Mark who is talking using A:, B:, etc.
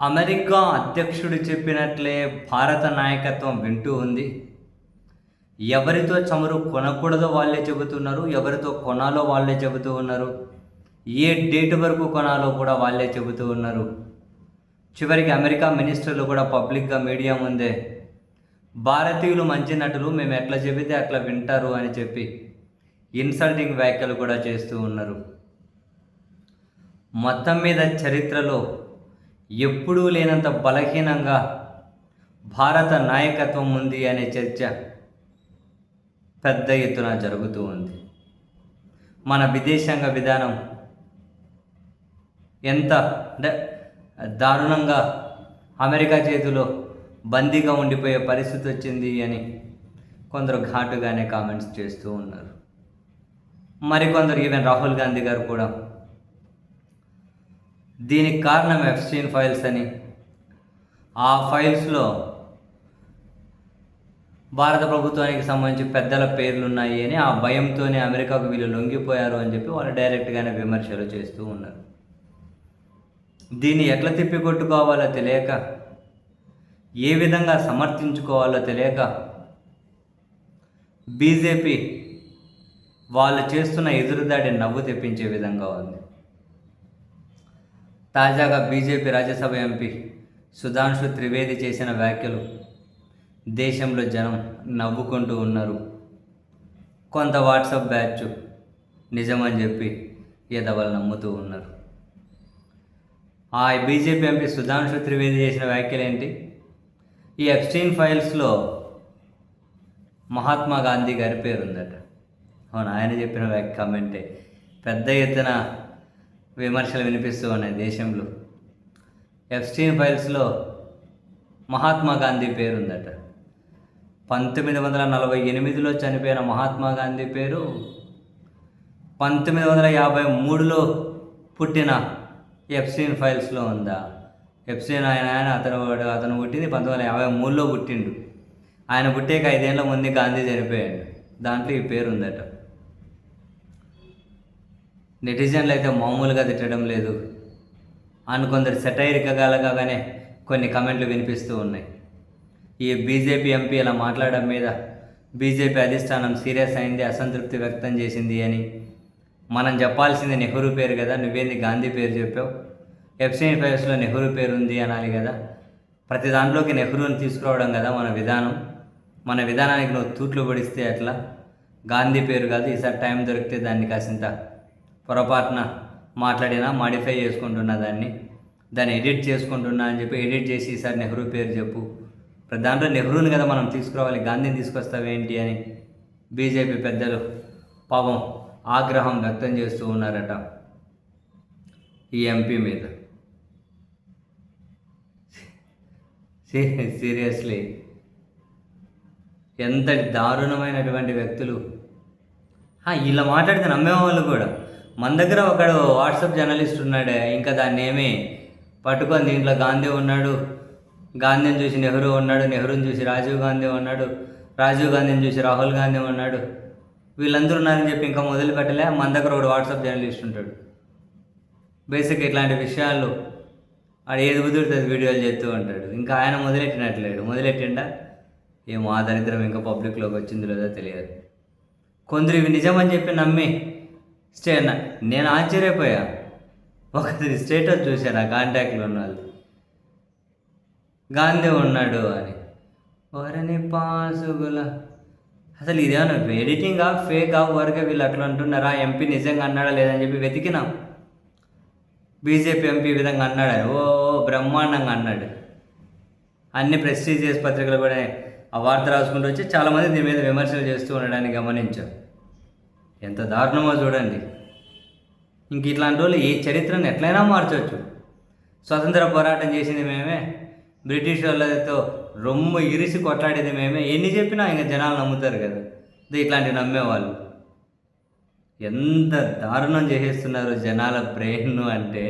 A: America అధ్యక్షుడు చెప్పినట్లే భారత నాయకత్వం వింటూ ఉంది. ఎవరితో చమురు కొనకూడదో వాళ్ళే చెబుతున్నారు, ఎవరితో కొనాలో వాళ్ళే చెబుతూ ఉన్నారు, ఏ డేట్ వరకు కొనాలో కూడా వాళ్ళే చెబుతూ ఉన్నారు. చివరికి అమెరికా మినిస్టర్లు కూడా పబ్లిక్గా మీడియా ముందే భారతీయులు మంచి నటులు, మేము ఎట్లా చెబితే అట్లా వింటారు అని చెప్పి ఇన్సల్టింగ్ వ్యాఖ్యలు కూడా చేస్తూ ఉన్నారు. మొత్తం మీద చరిత్రలో ఎప్పుడూ లేనంత బలహీనంగా భారత నాయకత్వం ఉంది అనే చర్చ పెద్ద ఎత్తున జరుగుతూ ఉంది. మన విదేశాంగ విధానం ఎంత దారుణంగా అమెరికా చేతిలో బందీగా ఉండిపోయే పరిస్థితి వచ్చింది అని కొందరు ఘాటుగానే కామెంట్స్ చేస్తూ ఉన్నారు. మరికొందరు ఈవెన్ రాహుల్ గాంధీ గారు కూడా దీనికి కారణం ఎఫ్స్టీన్ ఫైల్స్ అని, ఆ ఫైల్స్లో భారత ప్రభుత్వానికి సంబంధించి పెద్దల పేర్లు ఉన్నాయి అని, ఆ భయంతోనే అమెరికాకు వీళ్ళు లొంగిపోయారు అని చెప్పి వాళ్ళు డైరెక్ట్గానే విమర్శలు చేస్తూ ఉన్నారు. దీన్ని ఎట్లా తిప్పికొట్టుకోవాలో తెలియక, ఏ విధంగా సమర్థించుకోవాలో తెలియక బీజేపీ వాళ్ళు చేస్తున్న ఎదురుదాడి నవ్వు తెప్పించే విధంగా ఉంది. తాజాగా బీజేపీ రాజ్యసభ ఎంపీ సుధాంశు త్రివేది చేసిన వ్యాఖ్యలు దేశంలో జనం నవ్వుకుంటూ ఉన్నారు. కొంత వాట్సాప్ బ్యాచ్ నిజమని చెప్పి ఎదవలు నమ్ముతూ ఉన్నారు. ఆ బీజేపీ ఎంపీ సుధాంశు త్రివేది చేసిన వ్యాఖ్యలు ఏంటి? ఈ ఎప్స్టీన్ ఫైల్స్లో మహాత్మా గాంధీ గారి పేరు ఉందట. అవును, ఆయన చెప్పిన కామెంటే పెద్ద ఎత్తున విమర్శలు వినిపిస్తూ ఉన్నాయి దేశంలో. ఎప్స్టీన్ ఫైల్స్లో మహాత్మా గాంధీ పేరు ఉందట. 1948లో చనిపోయిన మహాత్మా గాంధీ పేరు 1953లో పుట్టిన ఎప్స్టీన్ ఫైల్స్లో ఉందా? ఎప్స్టీన్ అతను పుట్టింది 1953లో పుట్టిండు. ఆయన పుట్టే 5 ఏళ్ల ముందు గాంధీ చనిపోయాడు. దాంట్లో ఈ పేరు ఉందట. నెటిజన్లు అయితే మామూలుగా తిట్టడం లేదు అని కొందరు సెటైరికగానే కొన్ని కమెంట్లు వినిపిస్తూ ఉన్నాయి. ఈ బీజేపీ ఎంపీ ఇలా మాట్లాడడం మీద బీజేపీ అధిష్టానం సీరియస్ అయింది, అసంతృప్తి వ్యక్తం చేసింది అని. మనం చెప్పాల్సింది నెహ్రూ పేరు కదా, నువ్వేంది గాంధీ పేరు చెప్పావు? ఎప్స్టీన్ ఫైల్స్లో నెహ్రూ పేరు ఉంది అనాలి కదా. ప్రతి దాంట్లోకి నెహ్రూని తీసుకురావడం కదా మన విధానం. మన విధానానికి నువ్వు తూట్లు పడిస్తే అట్లా. గాంధీ పేరు కాదు, ఈసారి టైం దొరికితే దాన్ని కాసింత పొరపాటున మాట్లాడినా మాడిఫై చేసుకుంటున్నా, దాన్ని ఎడిట్ చేసుకుంటున్నా అని చెప్పి ఎడిట్ చేసి ఈసారి నెహ్రూ పేరు చెప్పు. దాంట్లో నెహ్రూని కదా మనం తీసుకురావాలి, గాంధీని తీసుకొస్తావేంటి అని బీజేపీ పెద్దలు పాపం ఆగ్రహం వ్యక్తం చేస్తూ ఉన్నారట ఈ ఎంపీ మీద. సీరియస్లీ ఎంతటి దారుణమైనటువంటి వ్యక్తులు. ఇలా మాట్లాడితే నమ్మేవాళ్ళు కూడా. మన దగ్గర ఒకడు వాట్సాప్ జర్నలిస్ట్ ఉన్నాడే, ఇంకా దాన్ని ఏమీ పట్టుకొని దీంట్లో గాంధీ ఉన్నాడు, గాంధీని చూసి నెహ్రూ ఉన్నాడు, నెహ్రూని చూసి రాజీవ్ గాంధీ ఉన్నాడు, రాజీవ్ గాంధీని చూసి రాహుల్ గాంధీ ఉన్నాడు, వీళ్ళందరూ ఉన్నారని చెప్పి ఇంకా మొదలు పెట్టలే. మన దగ్గర ఒకడు వాట్సాప్ జర్నలిస్ట్ ఉంటాడు. బేసిక్ ఇట్లాంటి విషయాలు ఆడు ఏది కుదురుతుంది వీడియోలు చేస్తూ ఉంటాడు. ఇంకా ఆయన మొదలెట్టిండా ఏమో, ఆ దరిద్రం ఇంకా పబ్లిక్లోకి వచ్చింది లేదో తెలియదు. కొందరు ఇవి నిజమని చెప్పి నమ్మి నేను ఆశ్చర్యపోయా. ఒకరి స్టేటస్ చూశాను, ఆ కాంటాక్ట్లో ఉన్న వాళ్ళు గాంధీ ఉన్నాడు అని. వరని పాసుగుల అసలు ఇదేమన్నా ఎడిటింగా ఫేక్ వరకే వీళ్ళు అట్లా అంటున్నారా? ఎంపీ నిజంగా అన్నాడా లేదని చెప్పి వెతికినాం. బీజేపీ ఎంపీ ఈ విధంగా అన్నాడని బ్రహ్మాండంగా అన్నాడు. అన్ని ప్రెస్టీజియస్ పత్రికలు కూడా ఆ వార్త రాసుకుంటూ వచ్చి చాలామంది దీని మీద విమర్శలు చేస్తూ ఉండడాన్ని గమనించాం. ఎంత దారుణమో చూడండి. ఇంక ఇట్లాంటి వాళ్ళు ఈ చరిత్రను ఎట్లయినా మార్చవచ్చు. స్వతంత్ర పోరాటం చేసింది మేమే, బ్రిటిష్ వాళ్ళతో రొమ్ము ఇరిసి కొట్లాడేది మేమే. ఎన్ని చెప్పినా ఇంకా జనాలు నమ్ముతారు కదా. ఇట్లాంటివి నమ్మేవాళ్ళు ఎంత దారుణం చేసేస్తున్నారు జనాల బ్రెయిన్ అంటే.